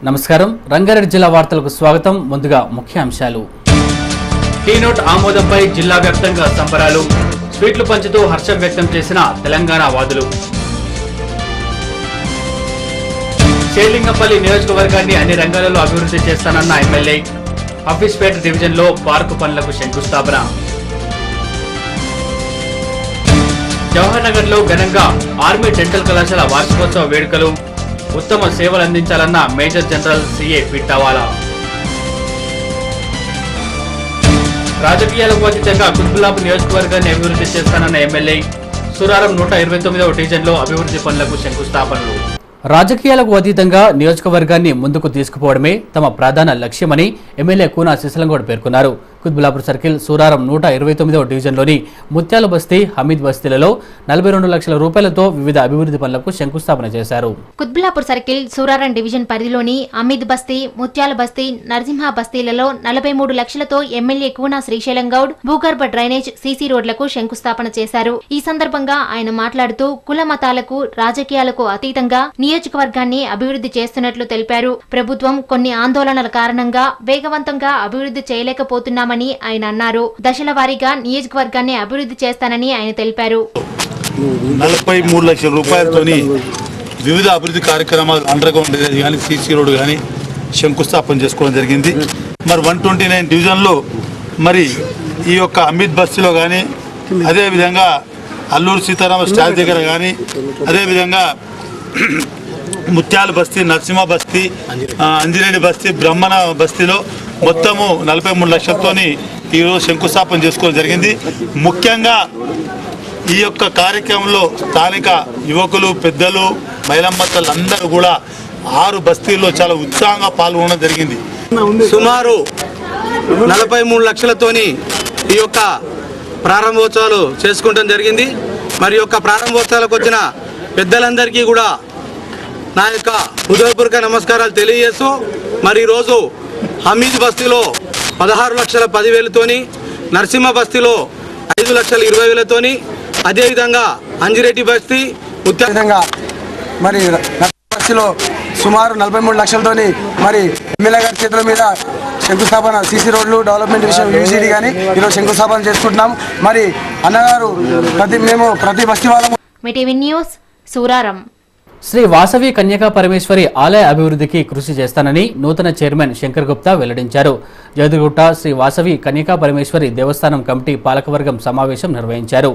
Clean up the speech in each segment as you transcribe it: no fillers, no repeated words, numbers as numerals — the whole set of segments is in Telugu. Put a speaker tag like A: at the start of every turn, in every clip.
A: నమస్కారం రంగారెడ్డి జిల్లా వార్తలకు స్వాగతం. ముందుగా ముఖ్యాంశాలు. టీనోట్ ఆమోదంపై జిల్లా వ్యాప్తంగా సంబరాలు, స్వీట్లు పంచుతూ హర్షం వ్యక్తం చేసిన తెలంగాణ వాదులు. షేర్లింగంపల్లి నియోజకవర్గాన్ని అన్ని రంగాలలో అభివృద్ధి చేస్తానన్న ఎమ్మెల్యే. హఫీజ్పేట డివిజన్లో పార్కు పనులకు శంకుస్థాపన. జవహర్ నగర్ లో ఘనంగా ఆర్మీ డెంటల్ కళాశాల వార్షికోత్సవ వేడుకలు. ఉత్తమ సేవలు అందించాలన్న మేజర్ జనరల్ సిఏ పిట్టవాలా. రాజకీయాలకు అతీతంగా కుత్బుల్లాపూర్ నియోజకవర్గాన్ని అభివృద్ధి చేస్తానన్న ఎమ్మెల్యే. సూరారం 129వ డివిజన్లో అభివృద్ధి పనులకు శంకుస్థాపనలు. రాజకీయాలకు అతీతంగా నియోజకవర్గాన్ని ముందుకు తీసుకుపోవడమే తమ ప్రధాన లక్ష్యమని ఎమ్మెల్యే కూనా శిశలంగౌడ్ పేర్కొన్నారు. కుత్బుల్లాపూర్ సర్కిల్ సూరారం 129వ డివిజన్లోని ముత్యాల బస్తీ, హమీద్ బస్తీలలో 42 లక్షల రూపాయలతో వివిధ అభివృద్ధి పనులకు శంకుస్థాపన చేశారు.
B: కుత్బుల్లాపూర్ సర్కిల్ సూరారం డివిజన్ పరిధిలోని హమీద్ బస్తీ, ముత్యాల బస్తీ, నరసింహ బస్తీలలో 43 లక్షలతో ఎమ్మెల్యే కూనా శ్రీశైలంగౌడ్ భూగర్భ డ్రైనేజ్, సీసీ రోడ్లకు శంకుస్థాపన చేశారు. ఈ సందర్భంగా ఆయన మాట్లాడుతూ కుల మతాలకు, రాజకీయాలకు అతీతంగా నియోజకవర్గాన్ని అభివృద్ధి చేస్తున్నట్లు తెలిపారు. ప్రభుత్వం కొన్ని ఆందోళనల కారణంగా వేగవంతంగా అభివృద్ధి చేయలేకపోతున్నామని ఆయన అన్నారు. దశల వారీగా నియోజకవర్గాన్ని అభివృద్ధి చేస్తానని ఆయన తెలిపారు.
C: 43 లక్షల రూపాయలతోని వివిధ అభివృద్ధి కార్యక్రమాలు అండర్గా ఉండేది కానీ సీసీ రోడ్ కానీ శంకుస్థాపన చేసుకోవడం జరిగింది. మరి 129 డివిజన్లో మరి ఈ యొక్క అమిత్ బస్తీలో కానీ, అదేవిధంగా అల్లూరు సీతారామ స్టాల్ దగ్గర కానీ, అదేవిధంగా ముత్యాల బస్తీ, నరసింహ బస్తీ, అంజిరెడ్డి బస్తీ, బ్రహ్మణ బస్తీలో మొత్తము 43 లక్షలతోని ఈరోజు శంకుస్థాపన చేసుకోవడం జరిగింది. ముఖ్యంగా ఈ యొక్క కార్యక్రమంలో స్థానిక యువకులు, పెద్దలు, మహిళమ్మతలు అందరూ కూడా 6 బస్తీల్లో చాలా ఉత్సాహంగా పాల్గొనడం జరిగింది.
D: సుమారు 43 లక్షలతోని ఈ యొక్క ప్రారంభోత్సవాలు చేసుకోవడం జరిగింది. మరి యొక్క ప్రారంభోత్సవాలకు వచ్చిన పెద్దలందరికీ కూడా నా యొక్క హృదయపూర్వక నమస్కారాలు తెలియజేస్తూ, మరి ఈరోజు హమీద్ బస్తీలో 16 లక్షల 10,000తోని, నరసింహ బస్తీలో 5 లక్షల 20,000తోని, అదేవిధంగా అంజిరెడ్డి బస్తీ
E: విధంగా మరి బస్తీలో సుమారు 43 లక్షలతోని మరి ఎమ్మెల్యే గారి చేతుల మీద శంకుస్థాపన, సీసీ రోడ్లు డెవలప్మెంట్ విషయం యూసీడీ కానీ ఈరోజు శంకుస్థాపన చేసుకుంటున్నాం. మరి అన్నగారు ప్రతి బస్తీ వాళ్ళము.
B: మీటీవీ న్యూస్ సూరారం.
A: శ్రీ వాసవి కన్యకా పరమేశ్వరి ఆలయ అభివృద్ధికి కృషి చేస్తానని నూతన చైర్మన్ శంకర్ గుప్తా వెల్లడించారు. జయదుగుట్ట శ్రీ వాసవి కన్యకా పరమేశ్వరి దేవస్థానం కమిటీ పాలకవర్గం సమావేశం నిర్వహించారు.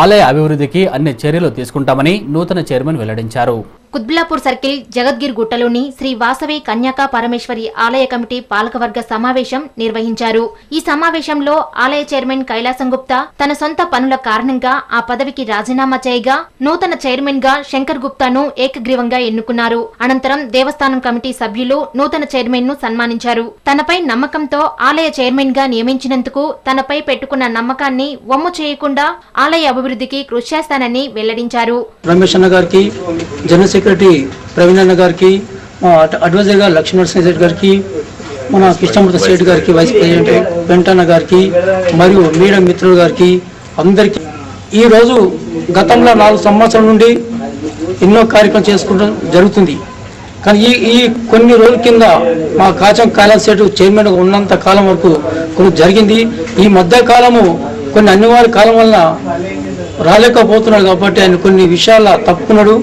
A: ఆలయ అభివృద్ధికి అన్ని చర్యలు తీసుకుంటామని నూతన చైర్మన్ వెల్లడించారు.
B: కుత్బుల్లాపూర్ సర్కిల్ జగద్గిర్ గుట్టలోని శ్రీ వాసవి కన్యకా పరమేశ్వరి ఆలయ కమిటీ పాలకవర్గ సమావేశం నిర్వహించారు. ఈ సమావేశంలో ఆలయ చైర్మన్ కైలాసం గుప్తా తన సొంత పనుల కారణంగా ఆ పదవికి రాజీనామా చేయగా నూతన చైర్మన్ గా శంకర్ గుప్తాను ఏకగ్రీవంగా ఎన్నుకున్నారు. అనంతరం దేవస్థానం కమిటీ సభ్యులు నూతన చైర్మన్ ను సన్మానించారు. తనపై నమ్మకంతో ఆలయ చైర్మన్ గా నియమించినందుకు తనపై పెట్టుకున్న నమ్మకాన్ని వమ్ము చేయకుండా ఆలయ అభివృద్ధికి కృషి చేస్తానని వెల్లడించారు.
F: రమేష్ అన్న గారికి, జనరల్ సెక్రటరీ ప్రవీణ్ అన్న గారికి, అడ్వైజర్గా లక్ష్మీనరసింహ రెడ్డి గారికి, మన కృష్ణమూర్తి సేట్ గారికి, వైస్ ప్రెసిడెంట్ వెంటన్న గారికి, మరియు మీడియా మిత్రుల గారికి అందరికీ ఈరోజు గతంలో 4 సంవత్సరాల నుండి ఎన్నో కార్యక్రమాలు చేసుకోవడం జరుగుతుంది. కానీ ఈ కొన్ని రోజుల కింద మా కాచం కైలాస్ సేటు చైర్మన్గా ఉన్నంత కాలం వరకు కొన్ని జరిగింది. ఈ మధ్య కాలము కొన్ని అనివార్య కాలం వలన రాలేకపోతున్నాడు కాబట్టి ఆయన కొన్ని విషయాల తప్పుకున్నాడు.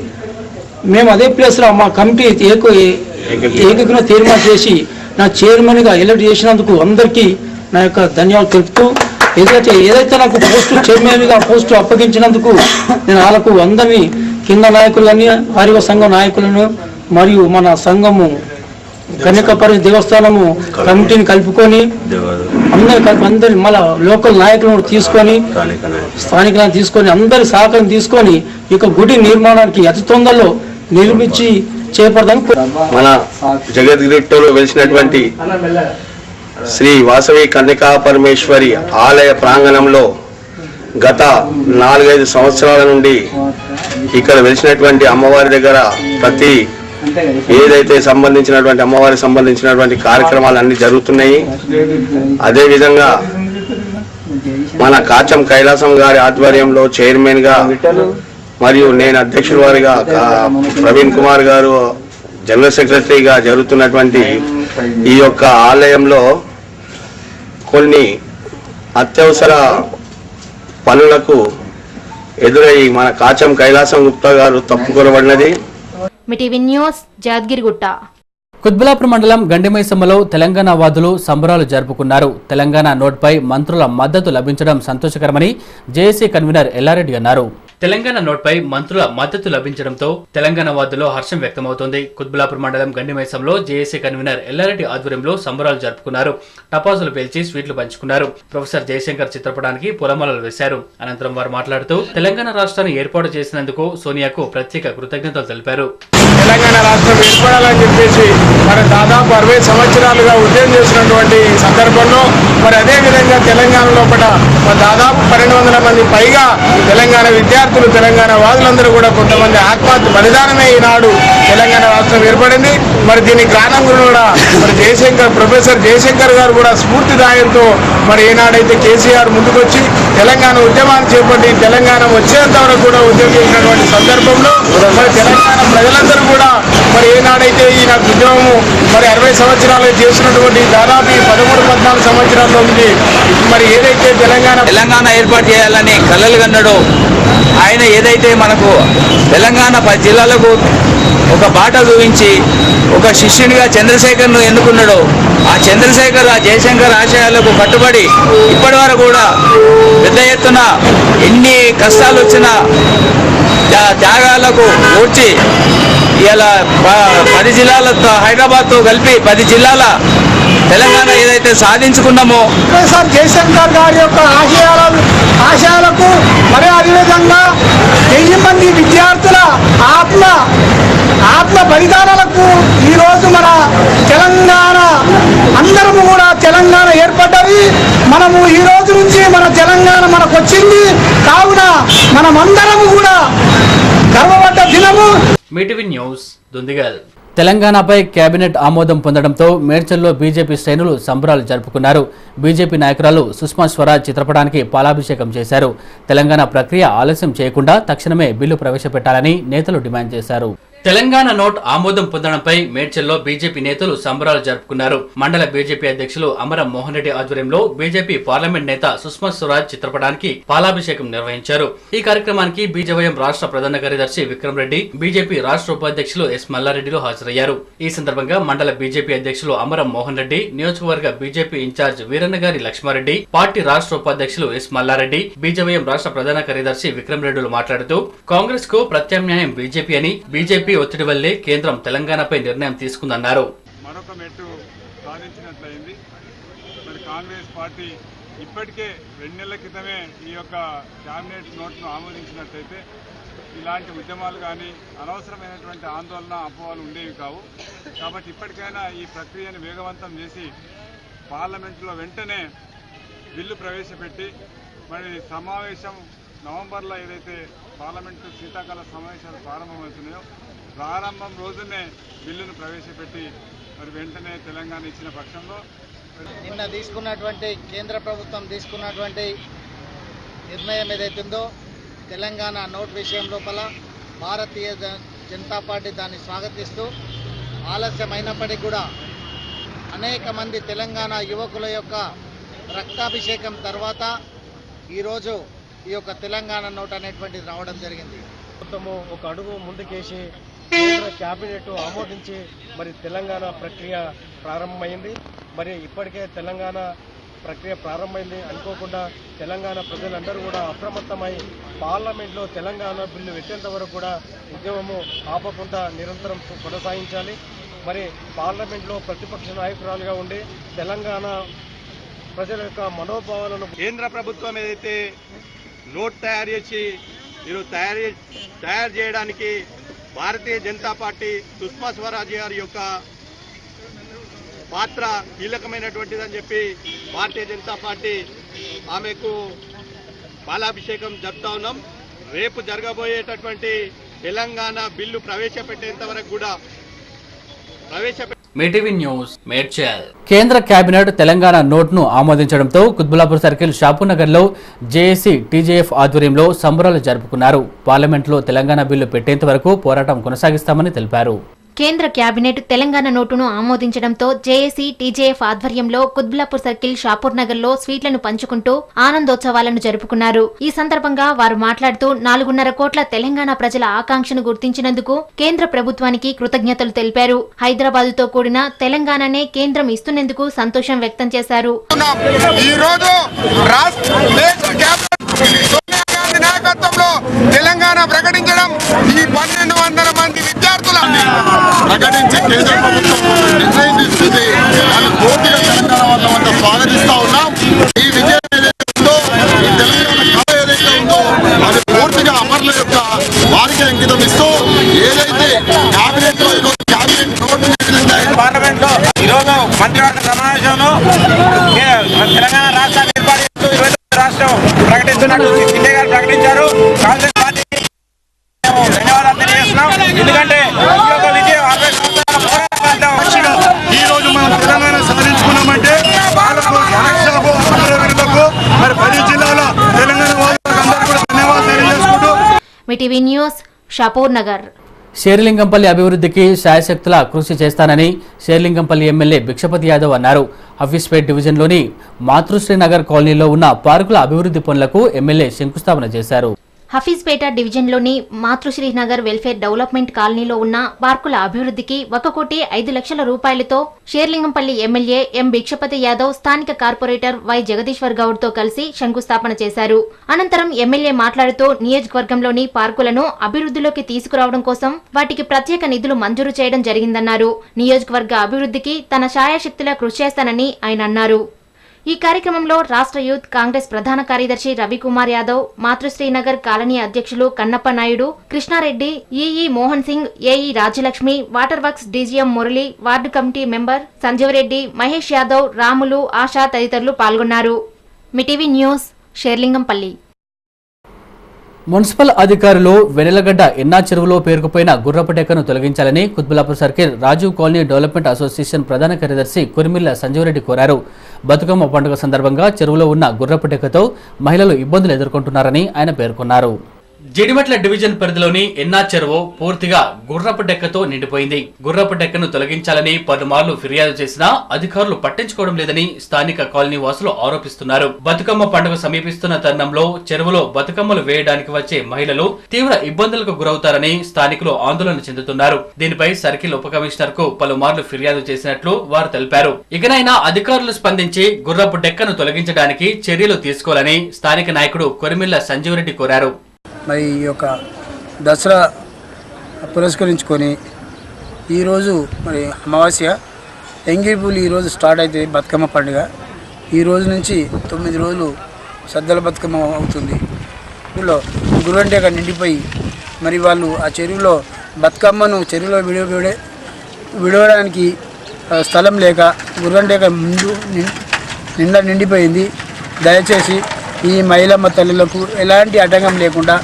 F: మేము అదే ప్లేస్లో మా కమిటీ ఏకగ్రీవ తీర్మానం చేసి నా చైర్మన్గా ఎలక్ట్ చేసినందుకు అందరికీ నా యొక్క ధన్యవాదాలు తెలుపుతూ, ఏదైతే నాకు పోస్టు చైర్మన్గా పోస్టు అప్పగించినందుకు నేను వాళ్ళకు అందరినీ కింద నాయకులని, ఆర్య సంఘం నాయకులను మరియు మన సంఘము కన్యకాపరి దేవస్థానము కమిటీని కలుపుకొని అందరి మళ్ళా లోకల్ నాయకులను తీసుకొని, స్థానికులను తీసుకొని, అందరి సహకారం తీసుకొని ఈ యొక్క గుడి నిర్మాణానికి అతి తొందరలో నిర్మించి చేపడదాం.
D: మన జగద్గిరిలో వెలిసినటువంటి శ్రీ వాసవి కన్యకా పరమేశ్వరి ఆలయ ప్రాంగణంలో గత 4-5 సంవత్సరాల నుండి ఇక్కడ వెలిసినటువంటి అమ్మవారి దగ్గర ప్రతి ఏదైతే సంబంధించినటువంటి అమ్మవారికి సంబంధించినటువంటి కార్యక్రమాలు అన్ని జరుగుతున్నాయి. అదేవిధంగా మన కాచం కైలాసం గారి ఆధ్వర్యంలో చైర్మన్ గా మరియు నేను అధ్యక్షుల వారిగా ప్రవీణ్ కుమార్ గారు జనరల్ సెక్రటరీగా జరుగుతున్నటువంటి ఈ యొక్క ఆలయంలో కొన్ని అత్యవసర పనులకు ఎదురై మన కాచం కైలాసం గుప్తా గారు తప్పుకొనబడినది.
B: మిటీవీ న్యూస్ జగద్గిరిగుట్ట.
A: కుత్బులాపూర్ మండలం గండిమైసమ్మలో తెలంగాణ వాదులు సంబరాలు జరుపుకున్నారు. తెలంగాణ నోట్పై మంత్రుల మద్దతు లభించడం సంతోషకరమని జేఏసీ కన్వీనర్ ఎల్లారెడ్డి అన్నారు. తెలంగాణ నోట్పై మంత్రుల మద్దతు లభించడంతో తెలంగాణ వాదుల్లో హర్షం వ్యక్తమవుతోంది. కుత్బులాపూర్ మండలం గండిమైసంలో జేఏసీ కన్వీనర్ ఎల్లారెడ్డి ఆధ్వర్యంలో సంబరాలు జరుపుకున్నారు. టపాసులు పేల్చి స్వీట్లు పంచుకున్నారు. ప్రొఫెసర్ జయశంకర్ చిత్రపటానికి పూలమాలలు వేశారు. అనంతరం వారు మాట్లాడుతూ తెలంగాణ రాష్ట్రాన్ని ఏర్పాటు చేసినందుకు సోనియాకు ప్రత్యేక కృతజ్ఞతలు తెలిపారు.
G: తెలంగాణ రాష్ట్రం ఏర్పడాలని చెప్పేసి మరి దాదాపు 60 సంవత్సరాలుగా ఉద్యమం చేసినటువంటి సందర్భంలో మరి అదేవిధంగా తెలంగాణ లోపల దాదాపు 1200 మంది పైగా తెలంగాణ విద్యార్థులు తెలంగాణ వాదులందరూ కూడా కొంతమంది ఆత్మహత్య బలిదానమే ఈనాడు తెలంగాణ రాష్ట్రం ఏర్పడింది. మరి దీని కారణంగా కూడా మరి ప్రొఫెసర్ జయశంకర్ గారు కూడా స్ఫూర్తిదాయంతో మరి ఏనాడైతే కేసీఆర్ ముందుకొచ్చి తెలంగాణ ఉద్యమాన్ని చేపట్టి తెలంగాణ వచ్చేంత వరకు కూడా ఉద్యమం చేసినటువంటి సందర్భంలో మరి తెలంగాణ ప్రజలందరూ కూడా మరి ఏనాడైతే ఈ నాకు ఉద్యమము మరి 60 సంవత్సరాలు చేసినటువంటి దాదాపు 13-14 సంవత్సరాల్లో ఉంది. మరి ఏదైతే తెలంగాణ
H: ఏర్పాటు చేయాలని కలలు కన్నాడో ఆయన ఏదైతే మనకు తెలంగాణ 10 జిల్లాలకు ఒక బాట చూపించి ఒక శిష్యునిగా చంద్రశేఖర్ను ఎన్నుకున్నాడో ఆ చంద్రశేఖర్ ఆ జయశంకర్ ఆశయాలకు కట్టుబడి ఇప్పటి వరకు కూడా పెద్ద ఎత్తున ఎన్ని కష్టాలు వచ్చినా త్యాగాలకు ఓర్చి ఇలా 10 జిల్లాలతో హైదరాబాద్తో కలిపి 10 జిల్లాల తెలంగాణ ఏదైతే సాధించుకున్నామో
G: ప్రొఫెసర్ జయశంకర్ గారి యొక్క ఆశయాలకు మరి అదేవిధంగా 1000 మంది విద్యార్థుల ఆత్మ బలిదానాలకు ఈరోజు మన తెలంగాణ అందరము కూడా తెలంగాణ ఏర్పడ్డది. మనము ఈ రోజు నుంచి మన తెలంగాణ మనకు వచ్చింది. కావున మనమందరము కూడా గర్వపడ్డ దినము.
A: మీటివి న్యూస్ దుందిగల్. తెలంగాణపై కేబినెట్ ఆమోదం పొందడంతో మేడ్చల్లో బీజేపీ శ్రేణులు సంబరాలు జరుపుకున్నారు. బీజేపీ నాయకురాలు సుష్మా స్వరాజ్ చిత్రపటానికి పాలాభిషేకం చేశారు. తెలంగాణ ప్రక్రియ ఆలస్యం చేయకుండా తక్షణమే బిల్లు ప్రవేశపెట్టాలని నేతలు డిమాండ్ చేశారు. తెలంగాణ నోట్ ఆమోదం పొందడంపై మేడ్చల్లో బీజేపీ నేతలు సంబరాలు జరుపుకున్నారు. మండల బీజేపీ అధ్యక్షులు అమరం మోహన్ రెడ్డి ఆధ్వర్యంలో బీజేపీ పార్లమెంట్ నేత సుష్మా స్వరాజ్ చిత్రపటానికి పాలాభిషేకం నిర్వహించారు. ఈ కార్యక్రమానికి బీజేవైఎం రాష్ట్ర ప్రధాన కార్యదర్శి విక్రమ్ రెడ్డి, బీజేపీ రాష్ట్ర ఉపాధ్యక్షులు ఎస్ మల్లారెడ్డిలు హాజరయ్యారు. ఈ సందర్భంగా మండల బీజేపీ అధ్యక్షులు అమరం మోహన్ రెడ్డి, నియోజకవర్గ బీజేపీ ఇన్ఛార్జ్ వీరన్నగారి లక్ష్మారెడ్డి, పార్టీ రాష్ట్ర ఉపాధ్యక్షులు ఎస్ మల్లారెడ్డి, బీజేవైఎం రాష్ట్ర ప్రధాన కార్యదర్శి విక్రమ్ రెడ్డిలు మాట్లాడుతూ కాంగ్రెస్ కు ప్రత్యామ్నాయం బీజేపీ అని, బీజేపీ ఒత్తిడి వల్లే కేంద్రం తెలంగాణపై నిర్ణయం తీసుకుందన్నారు.
I: మరొక మెట్టు సాధించినట్లయింది. మరి కాంగ్రెస్ పార్టీ ఇప్పటికే 2 నెలల క్రితమే ఈ యొక్క క్యాబినెట్ నోట్ను ఆమోదించినట్లయితే ఇలాంటి ఉద్యమాలు కానీ అనవసరమైనటువంటి ఆందోళన అపోహలు ఉండేవి కావు. కాబట్టి ఇప్పటికైనా ఈ ప్రక్రియను వేగవంతం చేసి పార్లమెంటులో వెంటనే బిల్లు ప్రవేశపెట్టి మరి సమావేశం నవంబర్లో ఏదైతే పార్లమెంటు శీతాకాల సమావేశాలు ప్రారంభమవుతున్నాయో ప్రారంభం రోజునే బిల్లును ప్రవేశపెట్టి మరి వెంటనే తెలంగాణ ఇచ్చిన పక్షంలో
J: నిన్న తీసుకున్నటువంటి కేంద్ర ప్రభుత్వం తీసుకున్నటువంటి నిర్ణయం ఏదైతుందో తెలంగాణ నోట్ విషయం లోపల భారతీయ జనతా పార్టీ దాన్ని స్వాగతిస్తూ ఆలస్యమైనప్పటికీ కూడా అనేక మంది తెలంగాణ యువకుల యొక్క రక్తాభిషేకం తర్వాత ఈరోజు ఈ యొక్క తెలంగాణ నోట్ అనేటువంటిది రావడం జరిగింది.
K: మొత్తము ఒక అడుగు ముందుకేసి కేంద్ర క్యాబినెట్ ఆమోదించి మరి తెలంగాణ ప్రక్రియ ప్రారంభమైంది. మరి ఇప్పటికే తెలంగాణ ప్రక్రియ ప్రారంభమైంది. అనుకోకుండా తెలంగాణ ప్రజలందరూ కూడా అప్రమత్తమై పార్లమెంట్లో తెలంగాణ బిల్లు పెట్టేంత వరకు కూడా ఉద్యమము ఆపకుండా నిరంతరం కొనసాగించాలి. మరి పార్లమెంట్లో ప్రతిపక్ష నాయకురాలుగా ఉండి తెలంగాణ ప్రజల యొక్క మనోభావాలను
L: కేంద్ర ప్రభుత్వం ఏదైతే నోట్ తయారు చేసి తయారు చేయడానికి భారతీయ జనతా పార్టీ సుష్మా స్వరాజ్ గారి యొక్క పాత్ర కీలకమైనటువంటిదని చెప్పి భారతీయ జనతా పార్టీ ఆమెకు పాలాభిషేకం జరుపుతా ఉన్నాం. రేపు జరగబోయేటటువంటి తెలంగాణ బిల్లు ప్రవేశపెట్టేంత వరకు కూడా
A: మీటీవీ న్యూస్ మేడ్చల్. కేంద్ర కేబినెట్ తెలంగాణ నోట్ను ఆమోదించడంతో కుత్బులాపూర్ సర్కిల్ షాపూర్నగర్ లో జేఏసీ టీజేఎఫ్ ఆధ్వర్యంలో సంబరాలు జరుపుకున్నారు. పార్లమెంట్లో తెలంగాణ బిల్లు పెట్టేంత వరకు పోరాటం కొనసాగిస్తామని తెలిపారు.
B: కేంద్ర కేబినెట్ తెలంగాణ నోటును ఆమోదించడంతో జేఏసీ టీజేఎఫ్ ఆధ్వర్యంలో కుత్బుల్లాపూర్ సర్కిల్ షాపూర్ నగర్ లో స్వీట్లను పంచుకుంటూ ఆనందోత్సవాలను జరుపుకున్నారు. ఈ సందర్భంగా వారు మాట్లాడుతూ 4.5 కోట్ల తెలంగాణ ప్రజల ఆకాంక్షను గుర్తించినందుకు కేంద్ర ప్రభుత్వానికి కృతజ్ఞతలు తెలిపారు. హైదరాబాదుతో కూడిన తెలంగాణనే కేంద్రం ఇస్తున్నందుకు సంతోషం వ్యక్తం చేశారు.
G: తెలంగాణ ప్రకటించడం ఈ 1200 మంది విద్యార్థులని ప్రకటించి కేంద్ర ప్రభుత్వం నిర్ణయం తీసుకుంది. అది పూర్తిగా తెలంగాణ వాళ్ళంతా స్వాగతిస్తా ఉన్నాం. ఈ విజయం ఏదైతే ఉందో, ఈ తెలంగాణ కళ ఏదైతే ఉందో అది పూర్తిగా అమరుల యొక్క వారికి అంకితం ఇస్తూ ఏదైతే క్యాబినెట్ లో పార్లమెంట్ లో ఈరోజు మంత్రివర్గ సమావేశంలో తెలంగాణ రాష్ట్రాన్ని ఏర్పాటు చేస్తూ 22 రాష్ట్రం ప్రకటిస్తున్నట్టు సిండే గారు ప్రకటించారు. కాంగ్రెస్ పార్టీ ధన్యవాదాలు తెలియజేస్తున్నాం. ఎందుకంటే ఈ యొక్క విజయం 60 సంవత్సరాల పోరాటం ఈ రోజు మనం తెలంగాణ సాధించుకున్నామంటే మరి 10 జిల్లాల తెలంగాణ వాళ్ళందరూ కూడా ధన్యవాదాలు తెలియజేసుకుంటూ
B: మీటీవీ న్యూస్ షాపూర్ నగర్.
A: శేరిలింగంపల్లి అభివృద్ధికి శాయశక్తులా కృషి చేస్తానని శేరిలింగంపల్లి ఎమ్మెల్యే భిక్షపతి యాదవ్ అన్నారు. హఫీస్పేట్ డివిజన్లోని మాతృశ్రీనగర్ కాలనీలో ఉన్న పార్కుల అభివృద్ధి పనులకు ఎమ్మెల్యే శంకుస్థాపన చేశారు.
B: హఫీజ్పేట డివిజన్లోని మాతృశ్రీనగర్ వెల్ఫేర్ డెవలప్మెంట్ కాలనీలో ఉన్న పార్కుల అభివృద్ధికి 1,05,00,000 రూపాయలతో షేర్లింగంపల్లి ఎమ్మెల్యే ఎం భిక్షపతి యాదవ్ స్థానిక కార్పొరేటర్ వై జగదీశ్వర్ గౌడ్ తో కలిసి శంకుస్థాపన చేశారు. అనంతరం ఎమ్మెల్యే మాట్లాడుతూ నియోజకవర్గంలోని పార్కులను అభివృద్ధిలోకి తీసుకురావడం కోసం వాటికి ప్రత్యేక నిధులు మంజూరు చేయడం జరిగిందన్నారు. నియోజకవర్గ అభివృద్ధికి తన శాయశక్తులా కృషి చేస్తానని ఆయన అన్నారు. ఈ కార్యక్రమంలో రాష్ట్ర యూత్ కాంగ్రెస్ ప్రధాన కార్యదర్శి రవికుమార్ యాదవ్, మాతృశ్రీనగర్ కాలనీ అధ్యక్షులు Kannappa Naidu, Krishnareddy, EE Mohan Singh, AE Rajyalakshmi, water works DGM Murali, ward committee member Sanjeevareddy, Mahesh Yadav, Ramulu, Asha తదితరులు పాల్గొన్నారు. మీటీవీ న్యూస్ షేర్లింగంపల్లి.
A: మున్సిపల్ అధికారులు వెనెలగడ్డ ఎన్నా చెరువులో పేరుకుపోయిన గుర్రపుటెక్కను తొలగించాలని Qutbullapur circle Rajiv colony development association ప్రధాన కార్యదర్శి కురిమిల్ల సంజీవరెడ్డి కోరారు. బతుకమ్మ పండుగ సందర్భంగా చెరువులో ఉన్న గుర్రపుటెక్కతో మహిళలు ఇబ్బందులు ఎదుర్కొంటున్నారని ఆయన పేర్కొన్నారు. జిడిమెట్ల డివిజన్ పరిధిలోని ఎన్నా చెరువు పూర్తిగా గుర్రపు డెక్కతో నిండిపోయింది. గుర్రపు డెక్కను తొలగించాలని పలుమార్లు ఫిర్యాదు చేసినా అధికారులు పట్టించుకోవడం లేదని స్థానిక కాలనీ వాసులు ఆరోపిస్తున్నారు. బతుకమ్మ పండుగ సమీపిస్తున్న తరుణంలో చెరువులో బతుకమ్మలు వేయడానికి వచ్చే మహిళలు తీవ్ర ఇబ్బందులకు గురవుతారని స్థానికులు ఆందోళన చెందుతున్నారు. దీనిపై సర్కిల్ ఉప కమిషనర్ కు పలుమార్లు ఫిర్యాదు చేసినట్లు వారు తెలిపారు. ఇకనైనా అధికారులు స్పందించి గుర్రపు డెక్కను తొలగించడానికి చర్యలు తీసుకోవాలని స్థానిక నాయకుడు కొరిమిల్ల సంజీవరెడ్డి కోరారు.
E: మరి ఈ యొక్క దసరా పురస్కరించుకొని ఈరోజు మరి అమావాస్య ఎంగిరిపూలు ఈరోజు స్టార్ట్ అవుతుంది బతుకమ్మ పండుగ. ఈ రోజు నుంచి 9 రోజులు సద్దల బతుకమ్మ అవుతుంది. ఊళ్ళో గుర్రంటేక నిండిపోయి మరి వాళ్ళు ఆ చెరువులో బతుకమ్మను చెరువులో విడవడానికి స్థలం లేక గుర్రంటేక నిండా నిండిపోయింది. దయచేసి ఈ మహిళమ్మ తల్లులకు ఎలాంటి ఆటంకం లేకుండా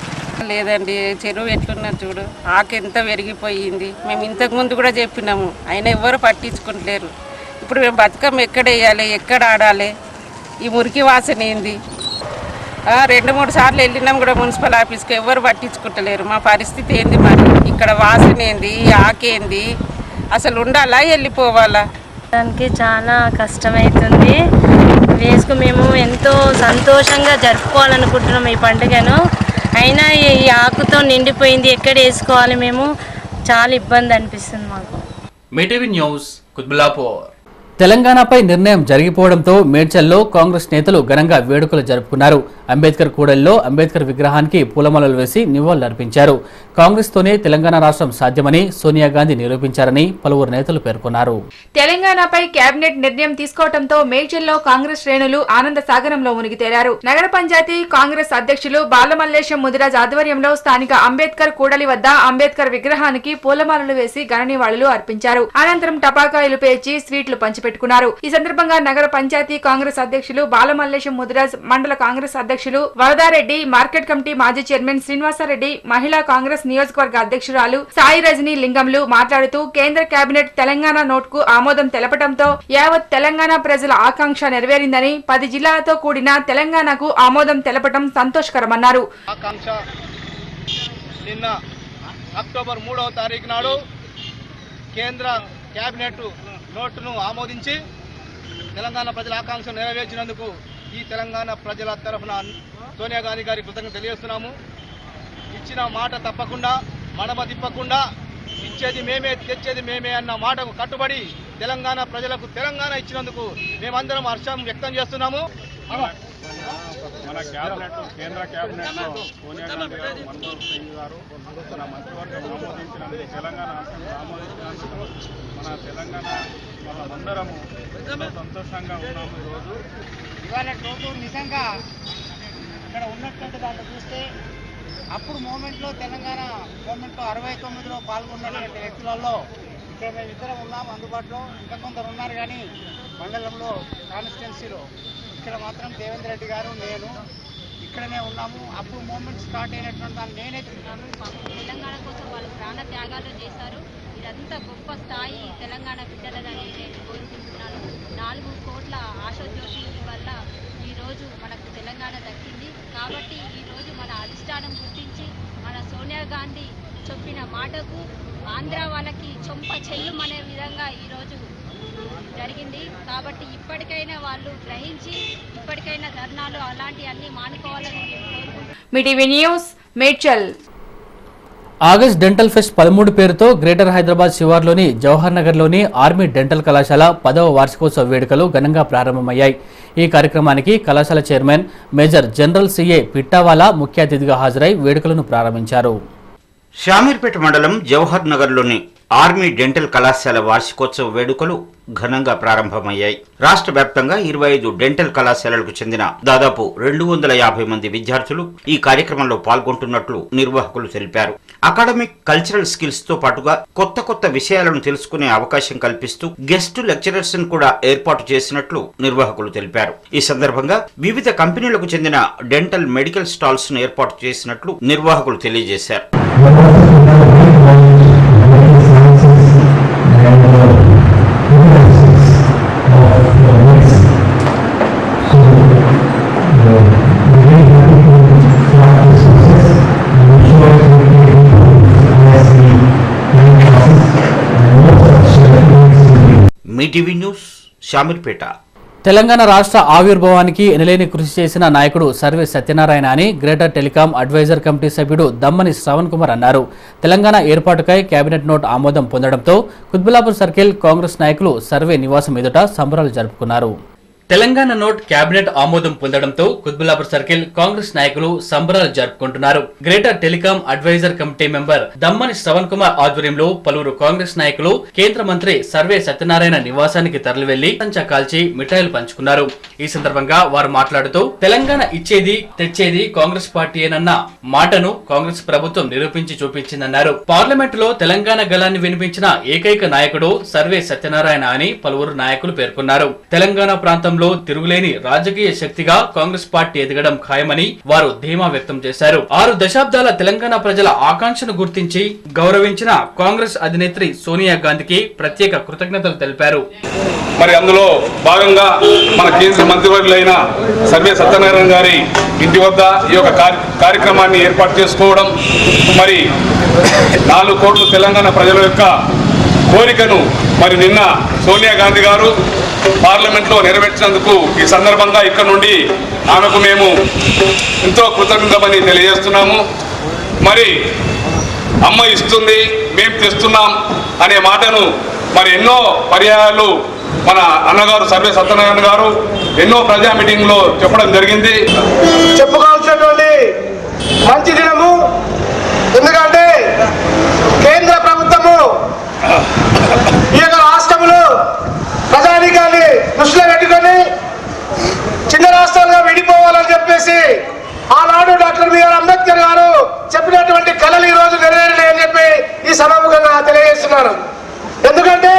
M: లేదండి. చెరువు ఎట్లున్నారు చూడు, ఆకెంత పెరిగిపోయింది. మేము ఇంతకుముందు కూడా చెప్పినాము, అయినా ఎవరు పట్టించుకుంటలేరు. ఇప్పుడు మేము బతుకమ్మ ఎక్కడ వేయాలి, ఎక్కడ ఆడాలి, ఈ మురికి వాసన ఏంది. 2-3 సార్లు వెళ్ళినాం కూడా మున్సిపల్ ఆఫీస్కి, ఎవరు పట్టించుకుంటలేరు. మా పరిస్థితి ఏంది మరి, ఇక్కడ వాసన ఏంది, ఆకేంది, అసలు ఉండాలా వెళ్ళిపోవాలా?
N: దానికి చాలా కష్టమవుతుంది. మేము ఎంతో సంతోషంగా జరుపుకోవాలనుకుంటున్నాం ఈ పండుగను. అయినా ఈ ఆకుతో నిండిపోయింది, ఎక్కడ వేసుకోవాలి, మేము చాలా ఇబ్బంది అనిపిస్తుంది మాకు.
A: మీటీవీ న్యూస్ కుత్బుల్లాపూర్. తెలంగాణపై నిర్ణయం జరిగిపోవడంతో మేడ్చల్లో కాంగ్రెస్ నేతలు ఘనంగా వేడుకలు జరుపుకున్నారు. అంబేద్కర్ కూడలిలో అంబేద్కర్ విగ్రహానికి పూలమాలలు వేసి నివాళులర్పించారు. కాంగ్రెస్తోనే తెలంగాణ రాష్ట్రం సాధ్యమని సోనియా గాంధీ నిరూపించారని పలువురు నేతలు పేర్కొన్నారు.
O: తెలంగాణపై కేబినెట్ నిర్ణయం తీసుకోవడంతో మేడ్చల్లో కాంగ్రెస్ శ్రేణులు ఆనంద సాగరంలో మునిగి తేలారు. నగర పంచాయతీ కాంగ్రెస్ అధ్యక్షులు బాలమల్లేశం ముదిరాజ్ ఆధ్వర్యంలో స్థానిక అంబేద్కర్ కూడలి వద్ద అంబేద్కర్ విగ్రహానికి పూలమాలలు వేసి ఘన నివాళులు అర్పించారు. అనంతరం టపాకాయలు పేర్చి స్వీట్లు పంచిపెట్టుకున్నారు. ఈ సందర్భంగా నగర పంచాయతీ కాంగ్రెస్ అధ్యక్షులు బాలమల్లేశం ముదిరాజ్, మండల కాంగ్రెస్ అధ్యక్షులు వరదారెడ్డి, మార్కెట్ కమిటీ మాజీ చైర్మన్ శ్రీనివాసరెడ్డి, మహిళా కాంగ్రెస్ నియోజకవర్గ అధ్యక్షురాలు సాయి రజనీ లింగంలు మాట్లాడుతూ కేంద్ర కేబినెట్ తెలంగాణ నోట్కు ఆమోదం తెలపడంతో యావత్ తెలంగాణ ప్రజల ఆకాంక్ష నెరవేరిందని, 10 జిల్లాలతో కూడిన తెలంగాణకు ఆమోదం తెలపడం సంతోషకరమన్నారు.
L: నిన్న అక్టోబర్ 3వ తారీఖు నాడు
J: కేంద్ర కేబినెట్ నోటును ఆమోదించి తెలంగాణ ప్రజల ఆకాంక్షను నెరవేర్చినందుకు ఈ తెలంగాణ ప్రజల తరఫున సోనియా గాంధీ గారి కృతజ్ఞతలు తెలియజేస్తున్నాము. ఇచ్చిన మాట తప్పకుండా మడమ తిప్పకుండా ఇచ్చేది మేమే తెచ్చేది మేమే అన్న మాటకు కట్టుబడి తెలంగాణ ప్రజలకు తెలంగాణ ఇచ్చినందుకు మేమందరం హర్షం వ్యక్తం చేస్తున్నాము.
I: మన క్యాబినెట్ కేంద్ర క్యాబినెట్లో సోనియా గాంధీ గారు, మన్మోహన్ సింగ్ గారు మన మంత్రివర్గం ఆమోదించినందుకు, తెలంగాణ ఆమోదించినందుకు మన తెలంగాణ మనమందరము ఎంతో సంతోషంగా ఉన్నాము.
J: ఇవాళ రోజు నిజంగా ఇక్కడ ఉన్నటువంటి దాంట్లో చూస్తే అప్పుడు మూమెంట్లో తెలంగాణ మూమెంట్లో 69లో పాల్గొన్నటువంటి వ్యక్తులలో ఇక్కడ మేము ఇద్దరం ఉన్నాము అందుబాటులో. ఇంకా కొందరు ఉన్నారు కానీ మండలంలో కాన్స్టిట్యున్సీలో ఇక్కడ మాత్రం దేవేంద్ర రెడ్డి గారు నేను ఇక్కడనే ఉన్నాము. అప్పుడు మూమెంట్ స్టార్ట్ అయినటువంటి దాన్ని నేనే తిన్నాను.
P: తెలంగాణ కోసం వాళ్ళు ప్రాణ త్యాగాలు చేశారు. ఇదంతా గొప్ప స్థాయి తెలంగాణ బిడ్డలని నేను కోరుకుంటున్నాను. 4 కోట్ల ఆశాజ్యోతి వల్ల ఈరోజు మనకు తెలంగాణ దక్కింది. కాబట్టి ఈరోజు మన అధిష్టానం గుర్తించి మన సోనియా గాంధీ చెప్పిన మాటకు ఆంధ్ర వాళ్ళకి చొంప చెల్లుమనే విధంగా ఈరోజు జరిగింది. కాబట్టి ఇప్పటికైనా వాళ్ళు గ్రహించి ఇప్పటికైనా ధర్నాలు అలాంటివన్నీ మానుకోవాలని మేము కోరుకుంటున్నాం.
O: మీ TV news Medchal.
A: August dental fest 13 పేరుతో గ్రేటర్ హైదరాబాద్ శివార్లోని జవహర్ నగర్లోని ఆర్మీ డెంటల్ కళాశాల 10వ వార్షికోత్సవ వేడుకలు ఘనంగా ప్రారంభమయ్యాయి. ఈ కార్యక్రమానికి కళాశాల చైర్మన్ మేజర్ జనరల్ సిఏ పిట్టావాలా ముఖ్య అతిథిగా హాజరై వేడుకలను ప్రారంభించారు.
Q: షామీర్పేట మండలం జవహర్ నగర్లోని ఆర్మీ డెంటల్ కళాశాల వార్షికోత్సవ వేడుకలు ఘనంగా ప్రారంభమయ్యాయి. రాష్ట్ర వ్యాప్తంగా 25 డెంటల్ కళాశాలలకు చెందిన దాదాపు 250 మంది విద్యార్థులు ఈ కార్యక్రమంలో పాల్గొంటున్నట్లు నిర్వాహకులు తెలిపారు. అకాడమిక్ కల్చరల్ స్కిల్స్ తో పాటుగా కొత్త విషయాలను తెలుసుకునే అవకాశం కల్పిస్తూ గెస్ట్ లెక్చరర్స్ ను కూడా ఏర్పాటు చేసినట్లు నిర్వాహకులు తెలిపారు. ఈ సందర్భంగా వివిధ కంపెనీలకు చెందిన డెంటల్ మెడికల్ స్టాల్స్ ను ఏర్పాటు చేసినట్లు నిర్వాహకులు తెలియజేశారు. మీ టీవీ న్యూస్ షామీర్పేట.
A: తెలంగాణ రాష్ట్ర ఆవిర్భావానికి ఎనలేని కృషి చేసిన నాయకుడు సర్వే సత్యనారాయణ అని గ్రేటర్ టెలికాం అడ్వైజర్ కమిటీ సభ్యుడు దమ్మని శ్రవణ్ కుమార్ అన్నారు. తెలంగాణ ఏర్పాటుకై కేబినెట్ నోట్ ఆమోదం పొందడంతో కుత్బుల్లాపూర్ సర్కిల్ కాంగ్రెస్ నాయకులు సర్వే నివాసం ఎదుట సంబరాలు జరుపుకున్నారు. తెలంగాణ నోట్ కేబినెట్ ఆమోదం పొందడంతో కుత్బుల్లాపూర్ సర్కిల్ కాంగ్రెస్ నాయకులు సంబరాలు జరుపుకుంటున్నారు. Greater telecom advisor committee member Dammani Shravan Kumar ఆధ్వర్యంలో పలువురు కాంగ్రెస్ నాయకులు కేంద్ర మంత్రి సర్వే సత్యనారాయణ నివాసానికి తరలివెళ్లి సంచా కాల్చి మిఠాయిలు పంచుకున్నారు. ఈ సందర్భంగా వారు మాట్లాడుతూ తెలంగాణ ఇచ్చేది తెచ్చేది కాంగ్రెస్ పార్టీయేనన్న మాటను కాంగ్రెస్ ప్రభుత్వం నిరూపించి చూపించిందన్నారు. పార్లమెంట్ లో తెలంగాణ గళాన్ని వినిపించిన ఏకైక నాయకుడు సర్వే సత్యనారాయణ అని పలువురు నాయకులు పేర్కొన్నారు. తెలంగాణ ప్రాంతం తిరుగులేని రాజకీయ శక్తిగా కాంగ్రెస్ పార్టీ ఎదగడం ఖాయమని వారు ధీమా వ్యక్తం చేశారు. 6 దశాబ్దాల తెలంగాణ ప్రజల ఆకాంక్షను గుర్తించి గౌరవించిన కాంగ్రెస్ అధినేత్రి సోనియా గాంధీకి ప్రత్యేక కృతజ్ఞతలు తెలిపారు.
R: మరి అందులో భాగంగా మన కేంద్ర మంత్రివర్యులైన సర్వే సత్యనారాయణ గారి ఇంటి వద్ద ఈ యొక్క కార్యక్రమాన్ని ఏర్పాటు చేసుకోవడం, మరి 4 కోట్ల తెలంగాణ ప్రజల యొక్క కోరికను మరి నిన్న సోనియా గాంధీ గారు పార్లమెంట్లో నెరవేర్చినందుకు ఈ సందర్భంగా ఇక్కడ నుండి ఆమెకు మేము ఎంతో కృతజ్ఞతమని తెలియజేస్తున్నాము. మరి అమ్మ ఇస్తుంది మేము తెస్తున్నాం అనే మాటను మరి ఎన్నో పర్యాయాలు మన అన్నగారు సర్వే సత్యనారాయణ గారు ఎన్నో ప్రజా మీటింగ్లో చెప్పడం జరిగింది.
E: చెప్పుకోవాల్సినటువంటి మంచి దినము. ఎందుకంటే కేంద్ర ప్రభుత్వము ఈ యొక్క రాష్ట్రములు ప్రజానీకాన్ని దృష్టిలో పెట్టుకొని చిన్న రాష్ట్రాలుగా విడిపోవాలని చెప్పేసి ఆనాడు డాక్టర్ బిఆర్ అంబేద్కర్ గారు చెప్పినటువంటి కళలు ఈ రోజు నెరవేరినాయని చెప్పి ఈ సభాముఖంగా తెలియజేస్తున్నాను. ఎందుకంటే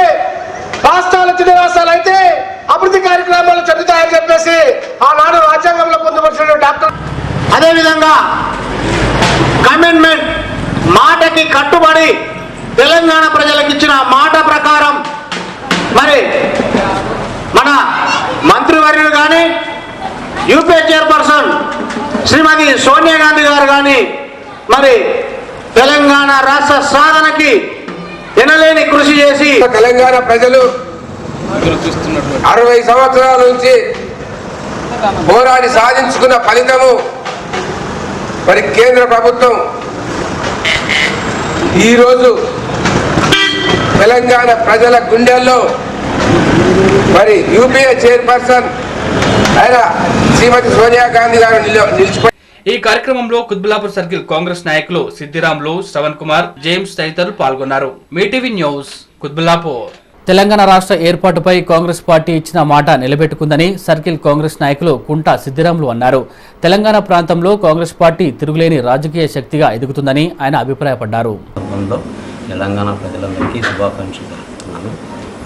E: రాష్ట్రాలు చిన్న రాష్ట్రాలు అయితే అభివృద్ధి కార్యక్రమాలు చెందుతాయని చెప్పేసి ఆనాడు రాజ్యాంగంలో పొందుపరిచిన డాక్టర్. అదేవిధంగా కమిట్మెంట్ మాటకి కట్టుబడి తెలంగాణ ప్రజలకు ఇచ్చిన మాట ప్రకారం మరి మన మంత్రివర్యులు కానీ యూపీఏ చైర్పర్సన్ శ్రీమతి సోనియా గాంధీ గారు కానీ మరి తెలంగాణ రాష్ట్ర సాధనకి
S: ఎనలేని కృషి చేసి తెలంగాణ ప్రజలు 60 సంవత్సరాల నుంచి పోరాడి సాధించుకున్న ఫలితము మరి కేంద్ర ప్రభుత్వం ఈరోజు తెలంగాణ ప్రజల గుండెల్లో మరి యూపీఏ చైర్పర్సన్ అయిన శ్రీమతి సోనియా గాంధీ గారు నిలిచిపోయి
A: ఈ కార్యక్రమంలో కుత్బుల్లాపూర్ సర్కిల్ కాంగ్రెస్ నాయకులు సిద్దిరాములు, శ్రవణ్ కుమార్, జేమ్స్ తదితరులు పాల్గొన్నారు. మీటీవీ న్యూస్ కుత్బుల్లాపూర్. తెలంగాణ రాష్ట్ర ఏర్పాటుపై కాంగ్రెస్ పార్టీ ఇచ్చిన మాట నిలబెట్టుకుందని సర్కిల్ కాంగ్రెస్ నాయకులు కుంట సిద్దిరాములు అన్నారు. తెలంగాణ ప్రాంతంలో కాంగ్రెస్ పార్టీ తిరుగులేని రాజకీయ శక్తిగా ఎదుగుతుందని ఆయన అభిప్రాయపడ్డారు.
T: తెలంగాణ ప్రజలందరికీ శుభాకాంక్షలు తెలుపుతున్నాను.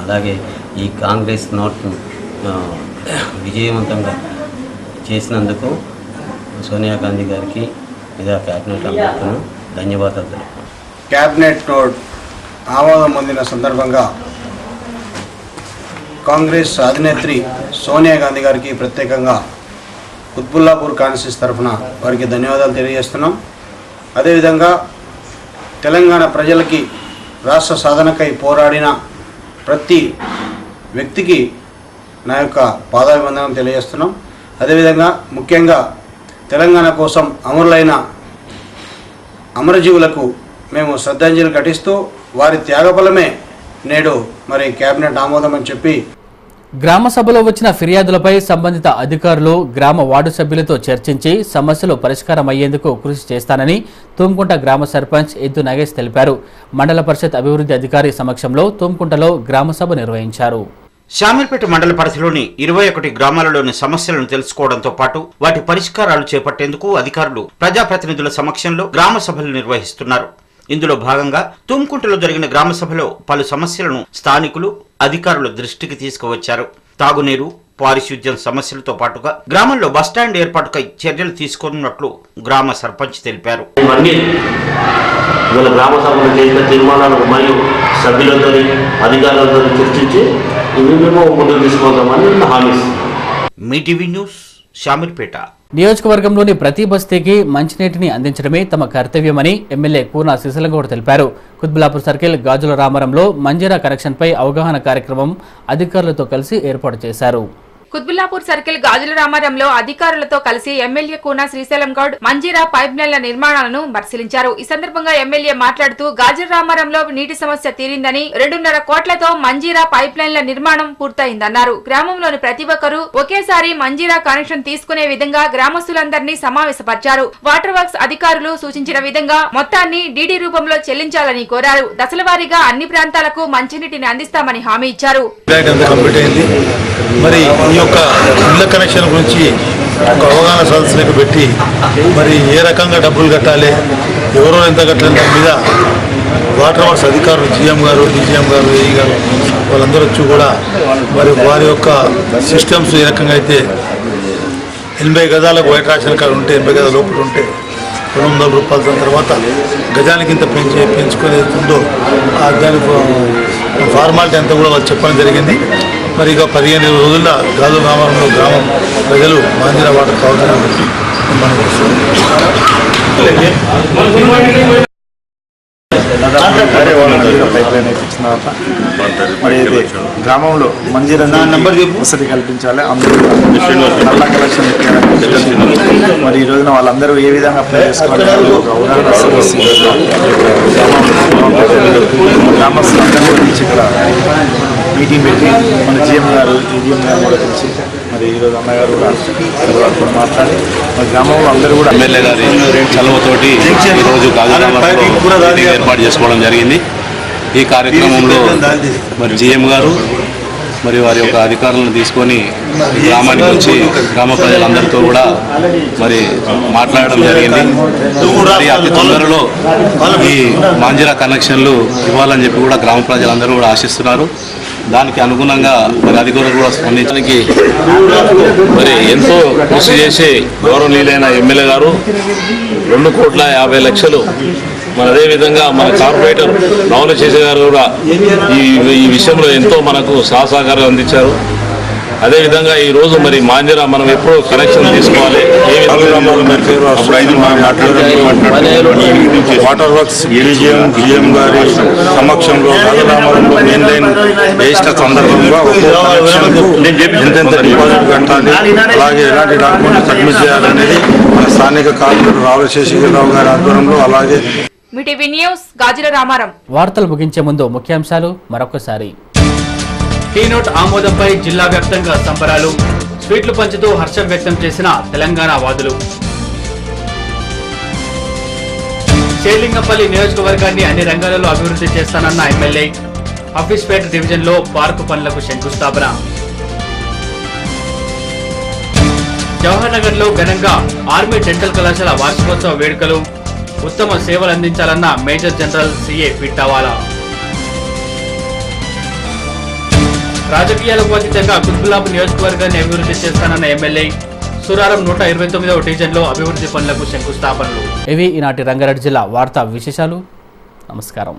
T: అలాగే ఈ కాంగ్రెస్ నోట్ను విజయవంతంగా చేసినందుకు సోనియా గాంధీ గారికి లేదా క్యాబినెట్ అందరికీ ధన్యవాదాలు.
U: క్యాబినెట్ నోట్ ఆమోదం పొందిన సందర్భంగా కాంగ్రెస్ అధినేత్రి సోనియా గాంధీ గారికి ప్రత్యేకంగా కుత్బుల్లాపూర్ కాన్స్టిట్యూన్సీ తరఫున వారికి ధన్యవాదాలు తెలియజేస్తున్నాం. అదేవిధంగా తెలంగాణ ప్రజలకి రాష్ట్ర సాధనకై పోరాడిన ప్రతి వ్యక్తికి నా యొక్క పాదాభివందనం తెలియజేస్తున్నాం. అదేవిధంగా ముఖ్యంగా తెలంగాణ కోసం అమరులైన అమరజీవులకు మేము శ్రద్ధాంజలి ఘటిస్తూ వారి త్యాగఫలమే నేడు మరి కేబినెట్ ఆమోదం అని చెప్పి
A: గ్రామ సభలో వచ్చిన ఫిర్యాదులపై సంబంధిత అధికారులు గ్రామ వార్డు సభ్యులతో చర్చించి సమస్యలు పరిష్కారం అయ్యేందుకు కృషి చేస్తానని తుమ్కుంట గ్రామ సర్పంచ్ ఎద్దు నగేష్ తెలిపారు. మండల పరిషత్ అభివృద్ధి అధికారి సమక్షంలో తుమ్కుంటలో గ్రామ సభ నిర్వహించారు.
Q: శామీర్పేట మండల పరిధిలోని 21 గ్రామాలలోని సమస్యలను తెలుసుకోవడంతో పాటు వాటి పరిష్కారాలు చేపట్టేందుకు అధికారులు ప్రజాప్రతినిధుల సమక్షంలో గ్రామ సభలు నిర్వహిస్తున్నారు. ఇందులో భాగంగా తుమ్కుంటలో జరిగిన గ్రామ సభలో పలు సమస్యలను స్థానికులు అధికారుల దృష్టికి తీసుకువచ్చారు. తాగునీరు, పారిశుద్ధ్యం సమస్యలతో పాటుగా గ్రామంలో బస్టాండ్ ఏర్పాటుకై చర్యలు తీసుకున్నట్లు గ్రామ సర్పంచ్ తెలిపారు.
V: గ్రామ సభలు చేసిన తీర్మానాలు మరియు సభ్యులతో అధికారులతో చర్చించి ఇవి మేము ముందుకు తీసుకుంటామని హామీ.
Q: మీటీవీ న్యూస్ శామీర్పేట.
A: నియోజకవర్గంలోని ప్రతి బస్తీకి మంచినీటిని అందించడమే తమ కర్తవ్యమని ఎమ్మెల్యే కూనా శ్రీశైలంగౌడ్ తెలిపారు. కుత్బుల్లాపూర్ సర్కిల్ గాజుల రామారంలో మంజీరా కనెక్షన్పై అవగాహన కార్యక్రమం అధికారులతో కలిసి ఏర్పాటు చేశారు.
O: కుత్బుల్లాపూర్ సర్కిల్ గాజుల రామారంలో అధికారులతో కలిసి ఎమ్మెల్యే కూనా శ్రీశైలం గౌడ్ మంజీరా పైప్ లైన్ల నిర్మాణాలను పరిశీలించారు. ఈ సందర్భంగా ఎమ్మెల్యే మాట్లాడుతూ గాజుల రామారంలో నీటి సమస్య తీరిందని 2.5 కోట్లతో మంజీరా పైప్ లైన్ల నిర్మాణం పూర్తయిందన్నారు. గ్రామంలోని ప్రతి ఒక్కరూ ఒకేసారి మంజీరా కనెక్షన్ తీసుకునే విధంగా గ్రామస్తులందరినీ సమావేశపరిచారు. వాటర్ వర్క్స్ అధికారులు సూచించిన విధంగా మొత్తాన్ని డీడీ రూపంలో చెల్లించాలని కోరారు. దశలవారీగా అన్ని ప్రాంతాలకు మంచినీటిని అందిస్తామని హామీ ఇచ్చారు.
C: మరి ఈ యొక్క ఇళ్ల కనెక్షన్ గురించి ఒక అవగాహన సదస్సులకు పెట్టి మరి ఏ రకంగా డబ్బులు కట్టాలి, ఎవరో ఎంత కట్టాలి దాని మీద వాటర్ వర్క్స్ అధికారులు జిఎం గారు, డీజీఎం గారు, ఏఈ గారు వాళ్ళందరూ వచ్చి కూడా మరి వారి యొక్క సిస్టమ్స్ ఏ రకంగా అయితే 80 గజాలకు వైట్ రేషన్ కార్డు ఉంటే 80 గజాల లోపల ఉంటే 200 రూపాయలు, దాని తర్వాత గజానికి ఇంత పెంచుకునే ఉందో దాని ఫార్మాలిటీ అంతా కూడా వాళ్ళు చెప్పడం జరిగింది. మరి ఇక 15 రోజుల్లో గాజుల రామారంలో గ్రామం ప్రజలు మంజీరా వాటర్ తాగుతారని మనం
W: పైప్ లైన్ ఇచ్చిన తర్వాత మరి గ్రామంలో మంజీరా వసతి కల్పించాలి, అందరూ నల్ల కలెక్షన్ మరి ఈ రోజున వాళ్ళందరూ ఏ విధంగా అప్లై చేసుకోవాలి ఒక అవగాహన గ్రామస్తులందరూ గురించి ఇక్కడ మీటింగ్ పెట్టి మన జిఎం గారు, ఏజిఎం గారు కూడా కలిసి మరి ఈరోజు అన్నగారు కూడా మాట్లాడి మరి గ్రామంలో అందరూ కూడా
X: ఎమ్మెల్యే గారి చలవతోటి ఈరోజు ఏర్పాటు చేసుకోవడం జరిగింది. ఈ కార్యక్రమంలో మరి జిఎం గారు మరి వారి యొక్క అధికారులను తీసుకొని గ్రామానికి వచ్చి గ్రామ ప్రజలందరితో కూడా మరి మాట్లాడడం జరిగింది. మరి అతి తొందరలో ఈ మంజీరా కనెక్షన్లు ఇవ్వాలని చెప్పి కూడా గ్రామ ప్రజలందరూ కూడా ఆశిస్తున్నారు. దానికి అనుగుణంగా మరి అధికారులు కూడా స్పందించడానికి మరి ఎంతో కృషి చేసి గౌరవనీయులైన ఎమ్మెల్యే గారు 2,50,00,000 మరి అదేవిధంగా మన కార్పొరేటర్ నవల చేసే గారు కూడా ఈ విషయంలో ఎంతో మనకు సహసహకారం అందించారు. అదేవిధంగా ఈ రోజు మరి మాంజరా మనం ఎప్పుడు కనెక్షన్ తీసుకోవాలి, ఏ
U: వాటర్ వర్క్స్ జిఎం గారి సమక్షంలో రాజరామరంలో మెయిన్ లైన్ వేసిన సందర్భంగా ఎంతెంత డిపాజిట్ కట్టాలి, అలాగే ఎలాంటి డాక్యుమెంట్ సబ్మిట్ చేయాలనేది మన స్థానిక కార్పొరేటర్ రామశేషగిరిరావు గారి ఆధ్వర్యంలో, అలాగే
O: మీటీవీ న్యూస్ గాజుల రామారం.
A: వార్తలు ముగించే ముందు ముఖ్యాంశాలు మరొకసారి. టీ నోట్ ఆమోదంపై జిల్లా వ్యాప్తంగా సంబరాలు, స్వీట్లు పంచుతూ హర్షం వ్యక్తం చేసిన తెలంగాణ వాదులు. షేర్లింగంపల్లి నియోజకవర్గాన్ని అన్ని రంగాలలో అభివృద్ధి చేస్తానన్న ఎమ్మెల్యే, హఫీజ్పేట డివిజన్లో పార్కు పనులకు శంకుస్థాపన. జవహర్ నగర్ లో ఘనంగా ఆర్మీ డెంటల్ కళాశాల వార్షికోత్సవ వేడుకలు, ఉత్తమ సేవలు అందించాలన్న మేజర్ జనరల్ సిఏ పిట్టవాలా. రాజకీయాలకు అతీతంగా కుత్బుల్లాపూర్ నియోజకవర్గాన్ని అభివృద్ధి చేస్తానన్న ఎమ్మెల్యే, సురారం 129వ డివిజన్లో అభివృద్ధి పనులకు శంకుస్థాపనలు. ఇవి ఈనాటి రంగారెడ్డి జిల్లా వార్తా విశేషాలు. నమస్కారం.